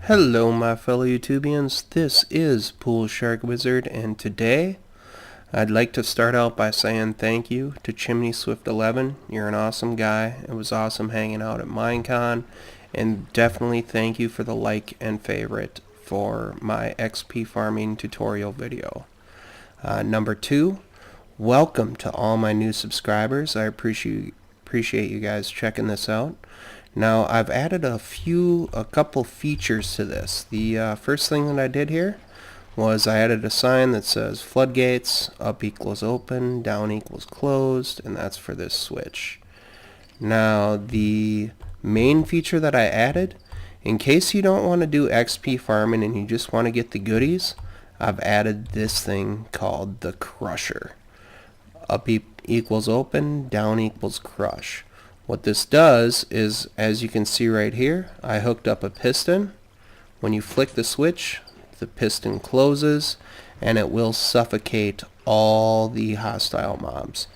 Hello my fellow YouTubians, this is PoolSharkWizard, and today I'd like to start out by saying thank you to ChimneySwift11. You're an awesome guy. It was awesome hanging out at Minecon, and definitely thank you for the like and favorite for my XP farming tutorial video. Number 2, welcome to all my new subscribers. I appreciate you guys checking this out. Now I've added a couple features to this. The first thing that I did here was I added a sign that says floodgates, up equals open, down equals closed, and that's for this switch. Now the main feature that I added, in case you don't want to do XP farming and you just want to get the goodies, I've added this thing called the crusher. Up equals open, down equals crush. What this does is, as you can see right here, I hooked up a piston. When you flick the switch, the piston closes and it will suffocate all the hostile mobs.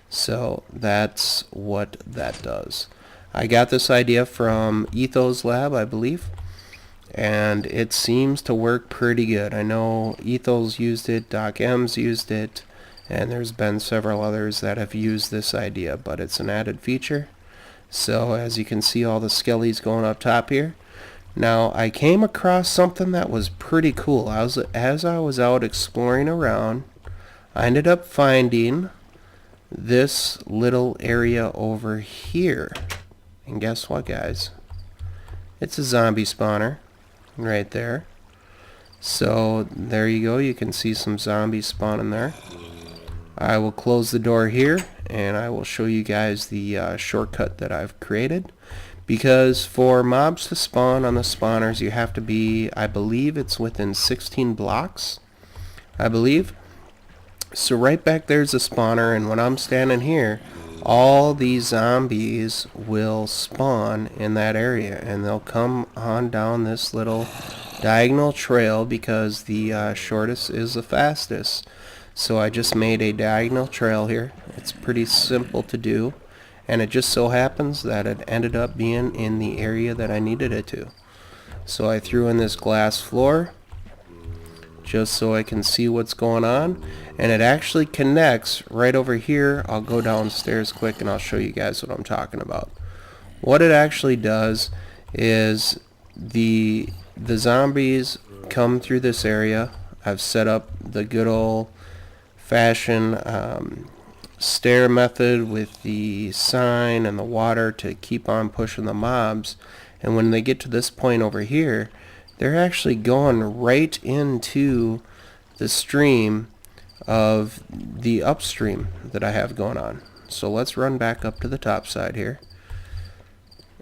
So that's what that does. I got this idea from EthosLab, I believe, and it seems to work pretty good. I know Ethos used it, DocM's used it, and there's been several others that have used this idea, but it's an added feature. So as you can see, all the skellies going up top here. Now I came across something that was pretty cool. As I was out exploring around, I ended up finding this little area over here. And guess what, guys? It's a zombie spawner right there. So there you go. You can see some zombies spawning there. I will close the door here and I will show you guys the shortcut that I've created, because for mobs to spawn on the spawners you have to be, I believe it's within 16 blocks, I believe. So right back there's a spawner, and when I'm standing here, all these zombies will spawn in that area and they'll come on down this little diagonal trail because the shortest is the fastest. So I just made a diagonal trail here. It's pretty simple to do, and it just so happens that it ended up being in the area that I needed it to. So I threw in this glass floor just so I can see what's going on, and it actually connects right over here. I'll go downstairs quick and I'll show you guys what I'm talking about. What it actually does is the zombies come through this area. I've set up the good old fashion stair method with the sign and the water to keep on pushing the mobs, and when they get to this point over here, they're actually going right into the stream of the upstream that I have going on. So let's run back up to the top side here,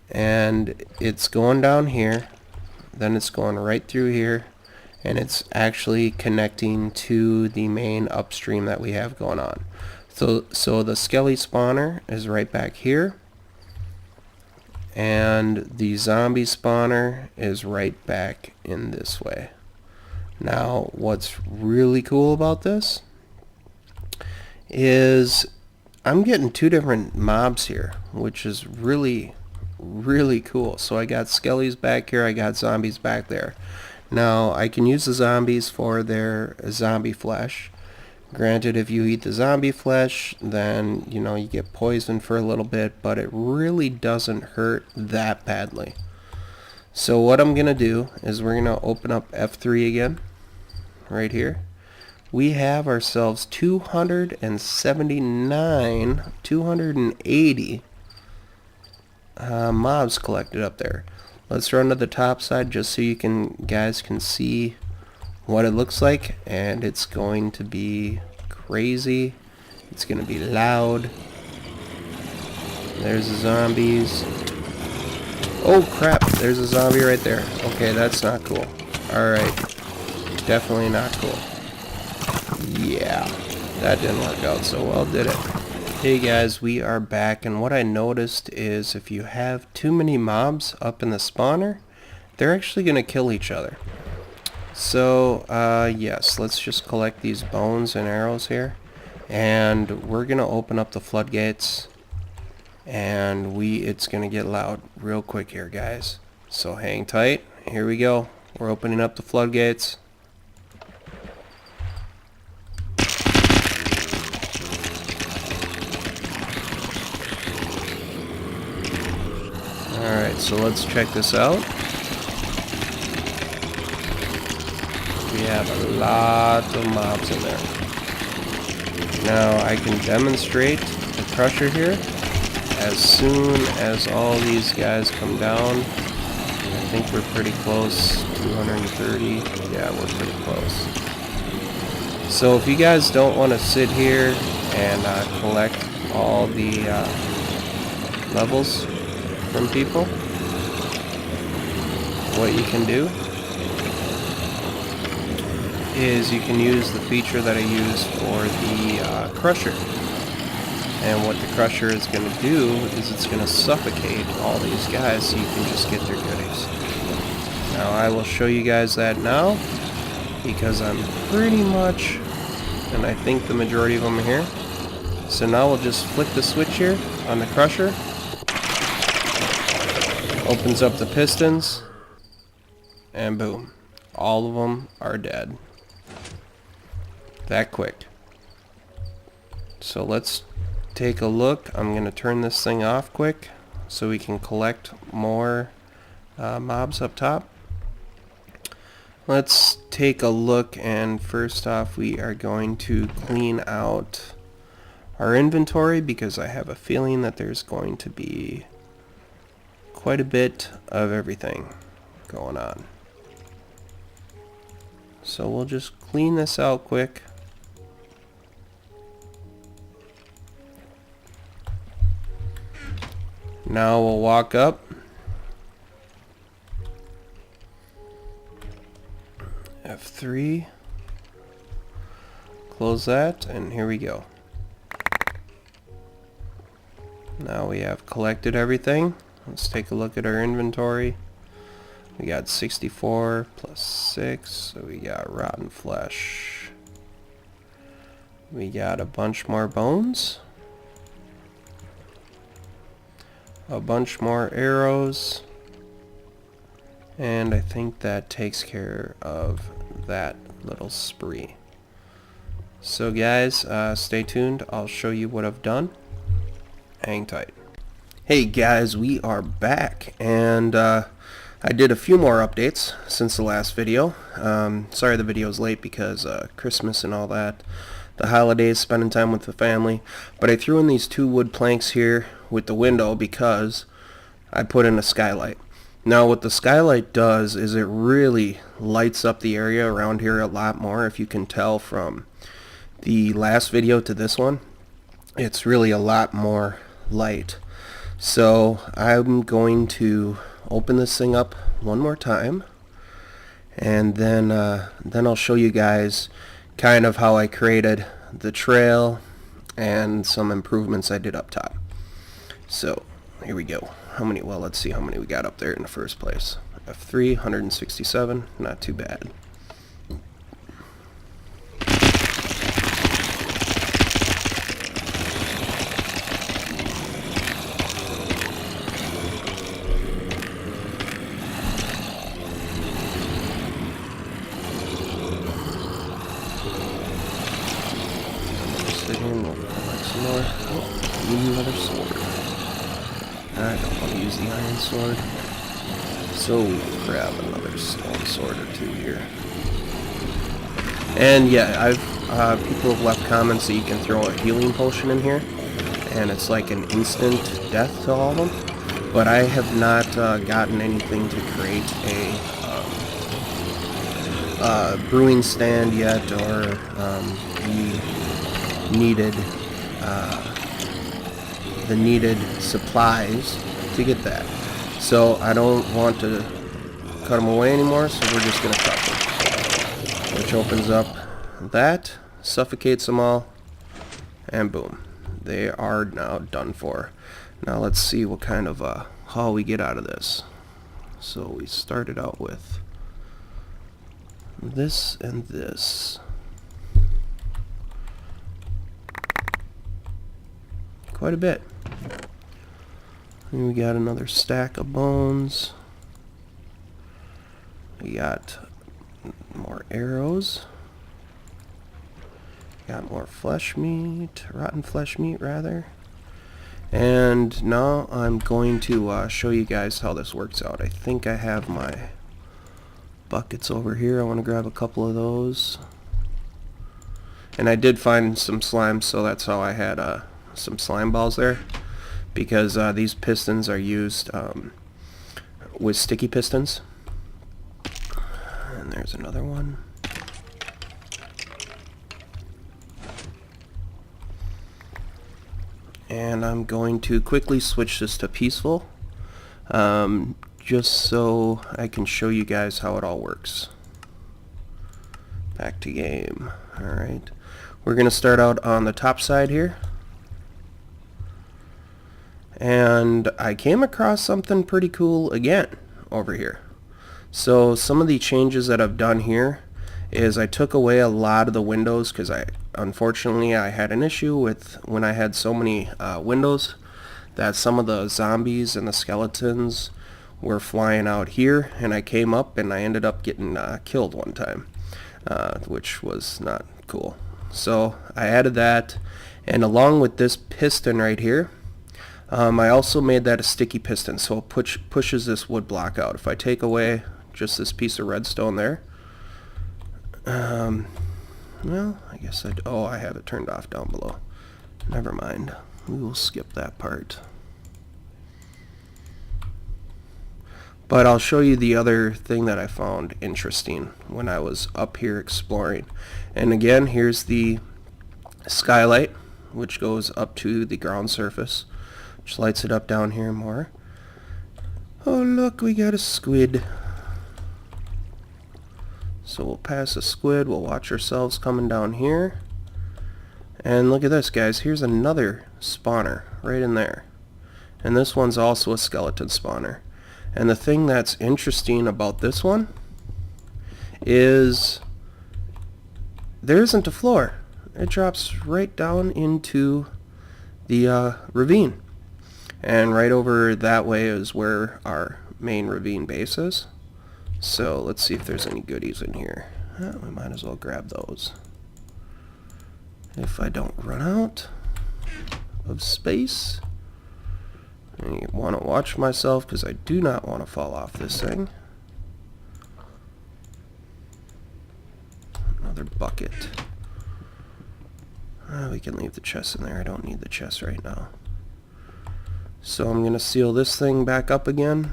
and it's going down here, then it's going right through here, and it's actually connecting to the main upstream that we have going on. So the skelly spawner is right back here, and the zombie spawner is right back in this way. Now what's really cool about this is I'm getting two different mobs here, which is really cool. So I got skellies back here, I got zombies back there. Now I can use the zombies for their zombie flesh. Granted, if you eat the zombie flesh, then you get poisoned for a little bit, but it really doesn't hurt that badly. So what I'm gonna do is we're gonna open up F3 again right here. We have ourselves 280 mobs collected up there. Let's run to the top side just so you guys can see what it looks like, and it's going to be crazy. It's going to be loud. There's the zombies. Oh crap, there's a zombie right there. Okay, that's not cool. Alright, definitely not cool. Yeah, that didn't work out so well, did it? Hey guys, we are back, and what I noticed is if you have too many mobs up in the spawner, they're actually going to kill each other. So yes, let's just collect these bones and arrows here, and we're going to open up the floodgates, and it's going to get loud real quick here, guys. So hang tight, here we go. We're opening up the floodgates. Alright, so let's check this out. We have a lot of mobs in there. Now I can demonstrate the crusher here. As soon as all these guys come down, I think we're pretty close. 230. Yeah, we're pretty close. So if you guys don't want to sit here and collect all the levels from people, what you can do is you can use the feature that I use for the crusher. And what the crusher is going to do is it's going to suffocate all these guys so you can just get their goodies. Now I will show you guys that now, because I'm pretty much, and I think the majority of them are here. So now we'll just flick the switch here on the crusher. Opens up the pistons, and boom, all of them are dead. That quick. So let's take a look. I'm going to turn this thing off quick so we can collect more mobs up top. Let's take a look, and first off we are going to clean out our inventory because I have a feeling that there's going to be quite a bit of everything going on. So we'll just clean this out quick. Now we'll walk up. F3. Close that, and here we go. Now we have collected everything. Let's take a look at our inventory. We got 64 plus 6, so we got rotten flesh. We got a bunch more bones. A bunch more arrows. And I think that takes care of that little spree. So guys, stay tuned. I'll show you what I've done. Hang tight. Hey guys, we are back, and I did a few more updates since the last video. Sorry the video's late because Christmas and all that, the holidays, spending time with the family. But I threw in these 2 wood planks here with the window because I put in a skylight. Now what the skylight does is it really lights up the area around here a lot more. If you can tell from the last video to this one, it's really a lot more light. So I'm going to open this thing up one more time, and then I'll show you guys kind of how I created the trail and some improvements I did up top. So here we go. Well, let's see how many we got up there in the first place. F3, 167, not too bad. Need another sword. I don't want to use the iron sword, so we'll grab another stone sword or 2 here. And yeah, people have left comments that you can throw a healing potion in here, and it's like an instant death to all of them. But I have not gotten anything to create a brewing stand yet, or the needed supplies to get that. So I don't want to cut them away anymore, so we're just going to cut them. Which opens up that, suffocates them all, and boom. They are now done for. Now let's see what kind of haul we get out of this. So we started out with this and this. Quite a bit. And we got another stack of bones. We got more arrows. Got more flesh meat, rotten flesh meat rather. And now I'm going to show you guys how this works out. I think I have my buckets over here. I want to grab a couple of those. And I did find some slime, so that's how I had some slime balls there. Because these pistons are used with sticky pistons. And there's another one. And I'm going to quickly switch this to peaceful, just so I can show you guys how it all works. Back to game. Alright, we're going to start out on the top side here. And I came across something pretty cool again over here. So some of the changes that I've done here is I took away a lot of the windows, because unfortunately I had an issue with when I had so many windows that some of the zombies and the skeletons were flying out here, and I came up and I ended up getting killed one time, which was not cool. So I added that, and along with this piston right here, I also made that a sticky piston, so it pushes this wood block out. If I take away just this piece of redstone there, well, I guess I have it turned off down below. Never mind. We will skip that part. But I'll show you the other thing that I found interesting when I was up here exploring. And again, here's the skylight, which goes up to the ground surface, which lights it up down here more. Oh, look, we got a squid. So we'll pass a squid, we'll watch ourselves coming down here. And look at this, guys, here's another spawner right in there. And this one's also a skeleton spawner. And the thing that's interesting about this one is there isn't a floor. It drops right down into the ravine. And right over that way is where our main ravine base is. So let's see if there's any goodies in here. We might as well grab those. If I don't run out of space. I want to watch myself because I do not want to fall off this thing. Another bucket. We can leave the chest in there. I don't need the chest right now. So I'm going to seal this thing back up again.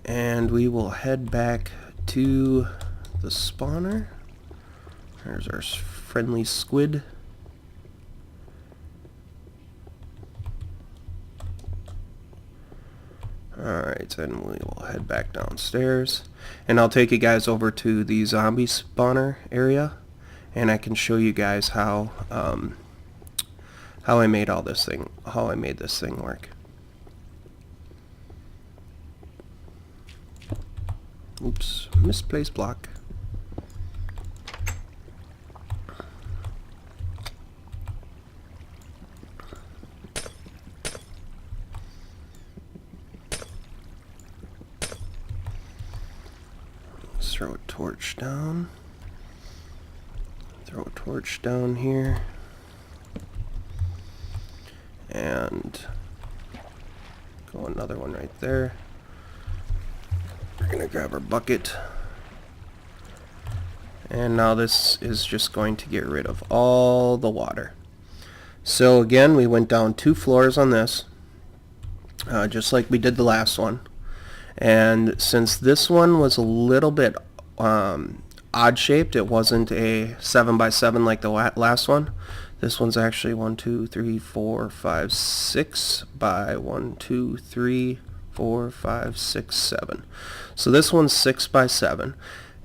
And we will head back to the spawner. There's our friendly squid. Alright, and we will head back downstairs. And I'll take you guys over to the zombie spawner area, and I can show you guys how I made this thing work. Oops, misplaced block. Let's throw a torch down. Throw a torch down here. And go another one right there. We're going to grab our bucket. And now this is just going to get rid of all the water. So again, we went down 2 floors on this, just like we did the last one. And since this one was a little bit odd shaped, it wasn't a 7x7 like the last one. This one's actually 1, 2, 3, 4, 5, 6 by 1, 2, 3, 4, 5, 6, 7. So this one's 6 by 7.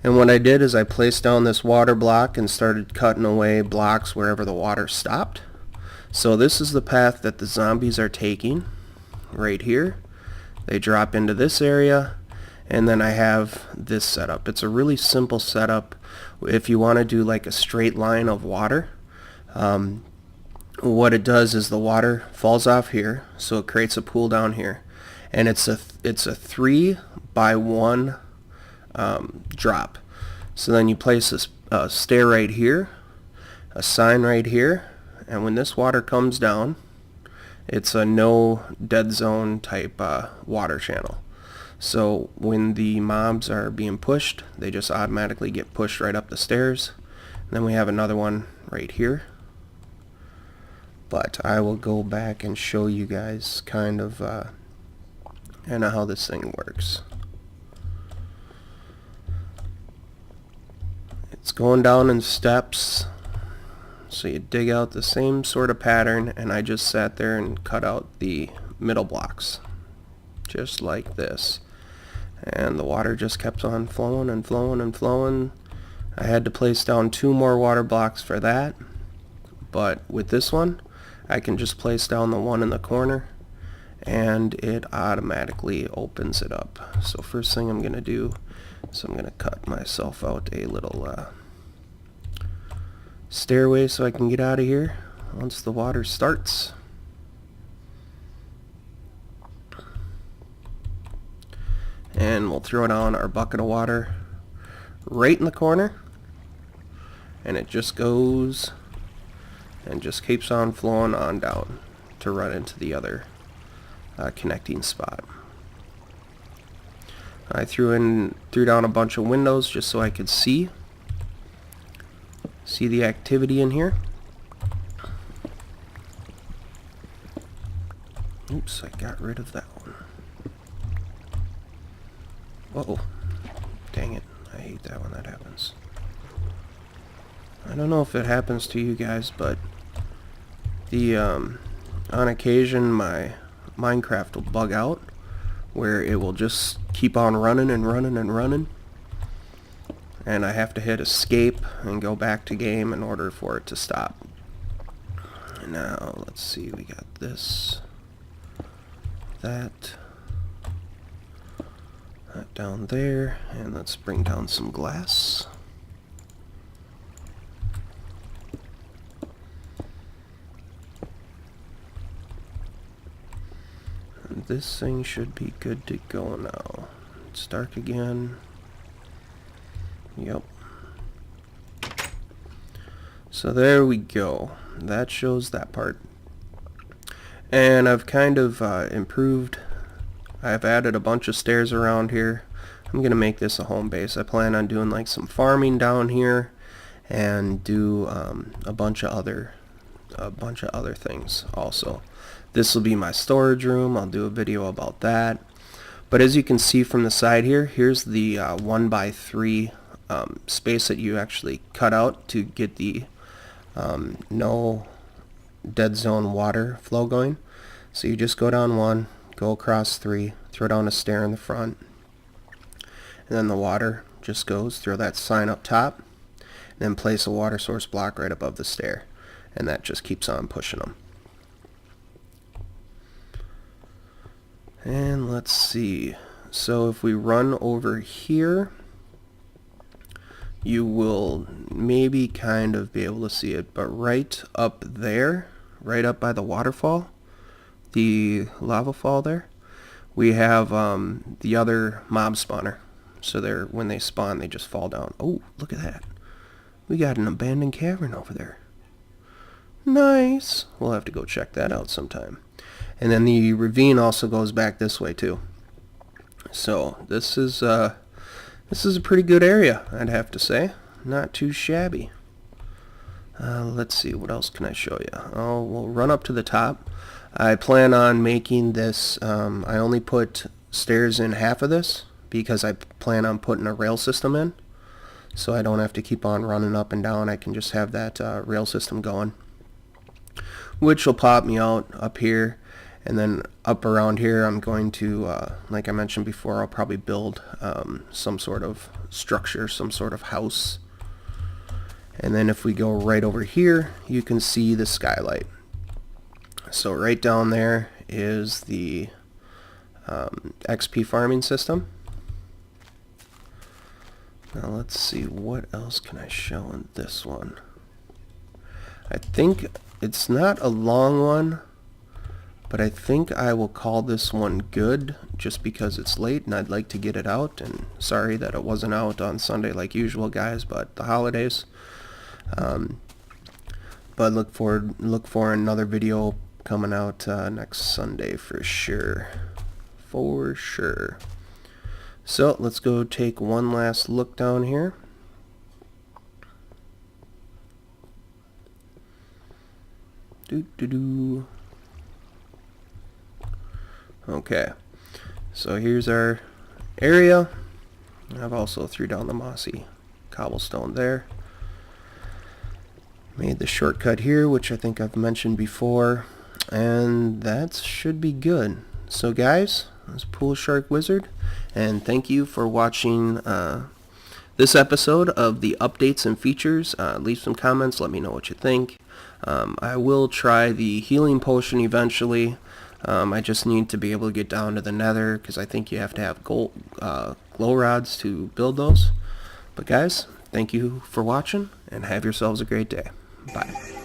And what I did is I placed down this water block and started cutting away blocks wherever the water stopped. So this is the path that the zombies are taking right here. They drop into this area, and then I have this setup. It's a really simple setup. If you want to do like a straight line of water, what it does is the water falls off here, so it creates a pool down here. and it's a 3x1 drop. So then you place a stair right here, a sign right here, and when this water comes down, it's a no dead zone type water channel. So when the mobs are being pushed, they just automatically get pushed right up the stairs. And then we have another one right here. But I will go back and show you guys kind of how this thing works. It's going down in steps. So you dig out the same sort of pattern, and I just sat there and cut out the middle blocks. Just like this. And the water just kept on flowing and flowing and flowing. I had to place down 2 more water blocks for that, but with this one I can just place down the one in the corner and it automatically opens it up. So first thing I'm going to do is I'm going to cut myself out a little stairway so I can get out of here once the water starts. And we'll throw down our bucket of water right in the corner, and it just goes and just keeps on flowing on down to run into the other connecting spot. I threw down a bunch of windows just so I could see the activity in here. Oops, I got rid of that one. Uh-oh. Dang it. I hate that when that happens. I don't know if it happens to you guys, but on occasion my Minecraft will bug out where it will just keep on running and running and running, and I have to hit escape and go back to game in order for it to stop. Now, let's see, we got this, that down there, and let's bring down some glass. And this thing should be good to go now. It's dark again. Yep. So there we go. That shows that part. And I've kind of improved. I've added a bunch of stairs around here. I'm gonna make this a home base. I plan on doing like some farming down here and do a bunch of other things also. This will be my storage room. I'll do a video about that. But as you can see from the side here, here's the 1x3 space that you actually cut out to get the no dead zone water flow going. So you just go down 1, go across 3, throw down a stair in the front, and then the water just goes, throw that sign up top, and then place a water source block right above the stair, and that just keeps on pushing them. And let's see, so if we run over here, you will maybe kind of be able to see it, but right up there, right up by the waterfall, the lava fall there, we have the other mob spawner. So they're, when they spawn, they just fall down. Oh, look at that. We got an abandoned cavern over there. Nice. We'll have to go check that out sometime. And then the ravine also goes back this way too. So this is a pretty good area, I'd have to say. Not too shabby. Let's see, what else can I show you? Oh, we'll run up to the top. I plan on making this, I only put stairs in half of this because I plan on putting a rail system in, so I don't have to keep on running up and down. I can just have that rail system going, which will pop me out up here. And then up around here I'm going to, like I mentioned before, I'll probably build some sort of structure, some sort of house. And then if we go right over here, you can see the skylight. So right down there is the XP farming system. Now let's see, what else can I show in this one? I think it's not a long one, But I think I will call this one good just because it's late and I'd like to get it out. And sorry that it wasn't out on Sunday like usual, guys, but the holidays. But look for another video coming out next Sunday for sure. For sure. So let's go take one last look down here. Okay, so here's our area. I've also threw down the mossy cobblestone there. Made the shortcut here, which I think I've mentioned before, and that should be good. So guys, this is PoolSharkWizard, and thank you for watching this episode of the updates and features. Leave some comments, let me know what you think. I will try the healing potion eventually. I just need to be able to get down to the nether because I think you have to have gold glow rods to build those. But guys, thank you for watching and have yourselves a great day. Bye.